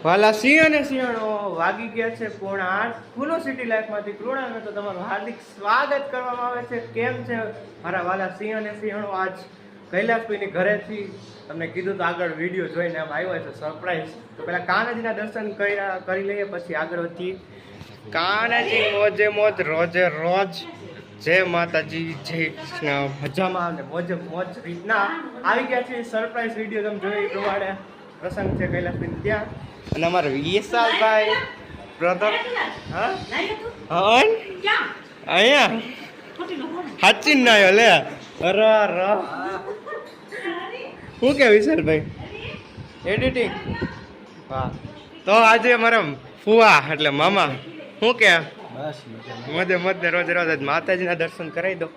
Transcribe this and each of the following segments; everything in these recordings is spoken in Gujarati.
વાલા સિંહ અને સિંહણો વાગી ગયા છે 7:30 ફૂલો સિટી લાઈફમાંથી કૃણાલને તો તમારું હાર્દિક સ્વાગત કરવામાં આવે છે. કેમ છે મારા વાલા સિંહ અને સિંહણો? આજ કૈલાસભાઈની ઘરેથી તમને કીધું તો આગળ વિડીયો જોઈને આમ આવ્યો છે સરપ્રાઈઝ. તો પહેલાં કાનાજીના દર્શન કરી લઈએ, પછી આગળ વધીએ. કાનાજી મોજે મોજ રોજે રોજ. જય માતાજી, જય કૃષ્ણ. મજામાં અને મોજે મોજ રીતના આવી ગયા છે. સરપ્રાઈઝ વિડીયો તમે જોઈ પ્રમાણે પ્રસંગ છે કૈલાસભાઈ ત્યાં. અને અમારે વિશાલભાઈ બ્રધર અહીંયા હાચી ના આવ્યો લે. અરે શું કે વિશાલભાઈ એડિટિંગ? હા, તો આજે અમારા ફુવા એટલે મામા શું કે મધે મધે રોજ રોજ માતાજીના દર્શન કરાવી દો.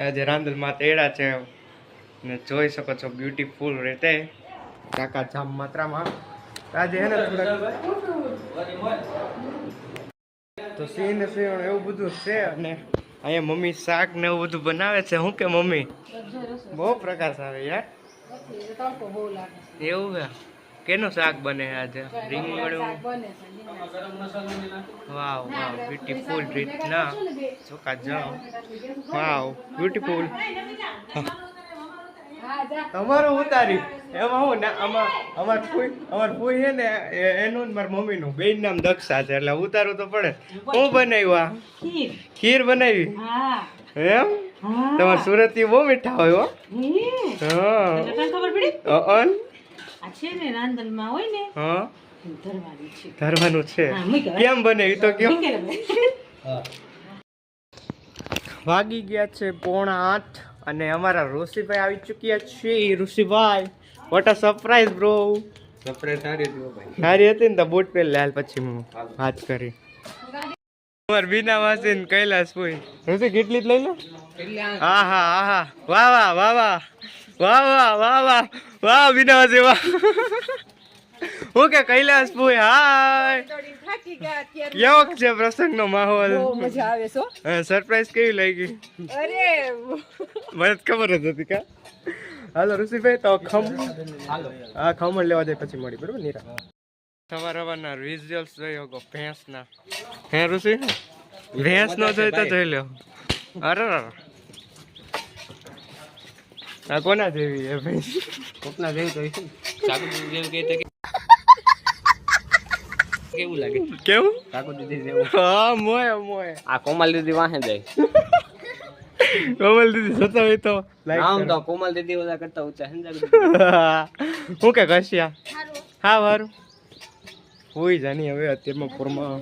આજે રાંદલમાં તેડા છે ને જોઈ શકો છો બ્યુટીફુલ રીતે કાકા જામ માત્રામાં. આજે હે ને તો સિંહ ને સિંહ એવું બધું છે. અને અહીંયા મમ્મી શાક ને એવું બધું બનાવે છે. શું કે મમ્મી બહુ પ્રકાશ આવે યાર. એવું છે? કેનું શાક બને આજે? રીંગણું. વાવ વાવ બ્યુટીફુલ રીતના ચોખા જાઓ. વાવ બ્યુટીફુલ. તમારું ઉતારી એમાં હું ને અમાર ફૂઈ છે ને એનું મારા મમ્મીનું બેન નામ દક્ષા છે એટલે ઉતારવું તો પડે. શું બનાવ્યું? આ ખીર બનાવી એમ? તમારે સુરતી બહુ મીઠા હોય હો. ધરવાનું છે. કેમ બનાવ્યું તો કેમ? વાગી ગયા છે 7:30 અને અમારા ઋષિભાઈ આવી ચૂક્યા છે. Rishibhai what a surprise bro. Surprise સારી હતી ને તો બૂટ પહેરી હાલ પછી હું વાત કરી. અમાર બીના માસી ને કૈલાસ કોઈ ઋષિ કેટલી જ લઈ લો. હા હા હા હા વાહ વાહ વાહ વાહ વાહ વાહ વાહ વાહ વાહ બીના માસી વાહ. હું કે કૈલાસ ભાઈ હાય કેવો છે પ્રસંગનો માહોલ? મજા આવે છે. સરપ્રાઈઝ કેવી લાગી? અરે મને ખબર જ હતી કા. હાલો ઋષિભાઈ તો હા ખમણ લેવા જાય પછી મળી બરોબર નીરા. સવારના વિઝ્યુઅલ્સ જોઈ શકો ભેંસના. હે ઋષિ ભેંસ નો જોઈ તો જોઈ લો. અરે આ કોના જેવી હે ભેંસ? કોકના જેવી તો છે. સાકુ જેવું કે કેવું લાગે? કેવું? કાકુ દીદી જેવું. હા મોય મોય. આ કોમલ દીદી વાહે જાય. કોમલ દીદી સતા હોય તો નામ તો કોમલ દીદી ઓલા કરતા ઊંચા સમજા. હું કે કશિયા હા વારું હોય જાની હવે અત્યારમાં પૂરમાં.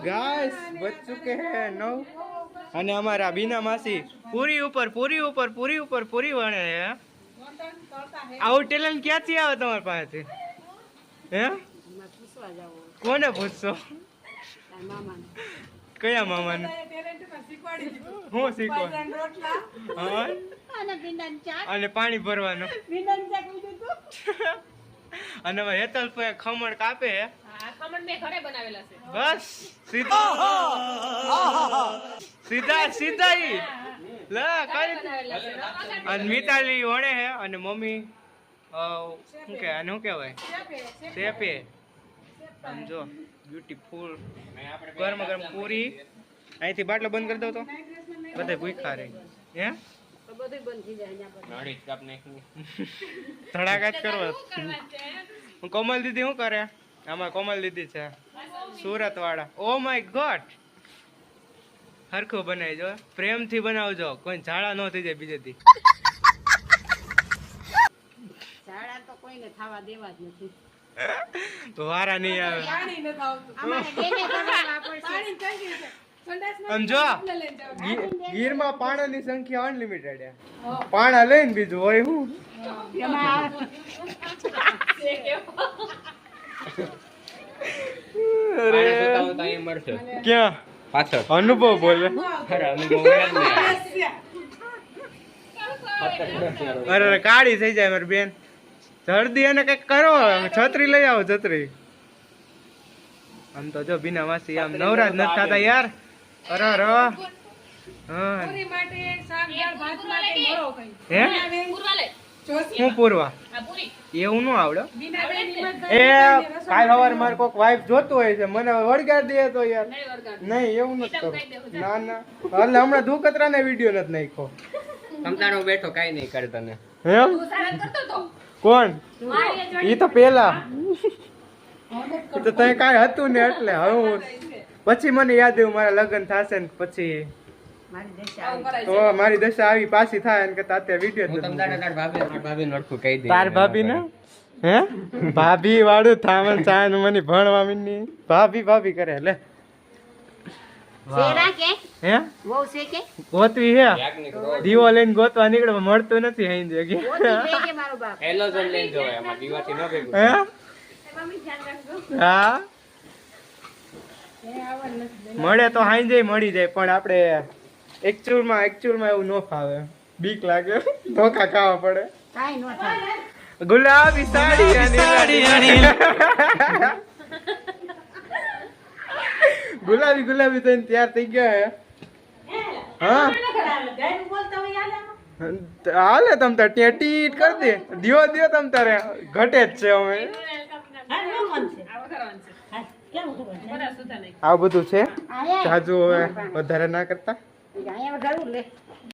गाइस बज चुके हैं 9 અને અમારા બીના માસી પૂરી ઉપર વણે હે આવું ટેલેન્ટ ક્યાંથી આવે તમારી પાસેથી હે કોને પૂછશો કયા મામાને હું શીખવા અને પાણી ભરવાનું અને હેતલ ખમણ કાપે બસ સીધા ઈ અને મિતાલી વણે હે અને મમ્મી શું કે આને શું કહેવાય શેપે સમજો બ્યુટીફુલ ગરમ પૂરી અહીંથી બાટલો બંધ કરી દો તો બધા ભૂખા રહે હે ધડાકા જ કરવા હું કોમલ દીદી શું કરે આમાં કોમલ દીદી છે સુરત વાળા ઓ માય ગોડ હરખું બનાવજો પ્રેમથી બનાવજો કોઈ ઝાડા ન થઈ જાય બીજેથી ઝાડા તો કોઈને ખાવા દેવા જ નથી તો વારા નહીં આવે સમજો ગીરમાં પાણાની સંખ્યા અનલિમિટેડ છે પાણા લઈને બીજું હોય હું ક્યાં પાછળ અનુભવ બોલે અરે કાળી થઈ જાય મારી બેન જલ્દી એને કઈક કરો છત્રી લઈ આવો છત્રી આમ તો જો બીના માસી આમ નવરાજ નથી થતા યાર અરે હું પૂરવા એવું ન આવડે એ કાલ સવારે મારે કોઈક વાઈફ જોતું હોય છે મને વળગાડી દે તો યાર નહીં એવું નથી કરું ના એટલે હમણાં ધુકતરા ને વિડીયો નથી નાખ્યો સમજાણો બેઠો કઈ નહીં કરે તને કોણ ઈ તો પેલા તો તઈ કાંઈ હતું ને એટલે હવે પછી મને યાદ આવ્યું મારા લગ્ન થશે ને પછી તો મારી દશા આવી પાછી થાય ને કે તાતે વિડિયો ભાભી નડખું કહી દે તાર ભાભી ને હે ભાભી વાળું થામન ચાન મને ભણવા મિની ભાભી કરે લે શેરા કે હે બહુ છે કે ગોતવી હે દીવો લઈને ગોતવા નીકળે મળતું નથી હઈ જગ્યા ગોતી કે મારો બાપ એલોઝન લઈને જોવે એમાં દીવાથી ન ભેગું હે મમ્મી ધ્યાન રાખજો હા મળે તો હાઈ જાય મળી જાય પણ આપણે એકચ્યુઅલમાં એવું ન ફાવે બીક લાગે ધોકા ખાવા પડે કાઈ નો થાય ગુલાબી સાડી ગુલાબી થઈને તૈયાર થઈ ગયા હે હા હાલે તમ તાર ટેટીટ કરી દે દિયો તમ તારે ઘટે જ છે અમે આવું બધું છે જાજુ હવે વધારે ના કરતા અહીંયા ઘરું લે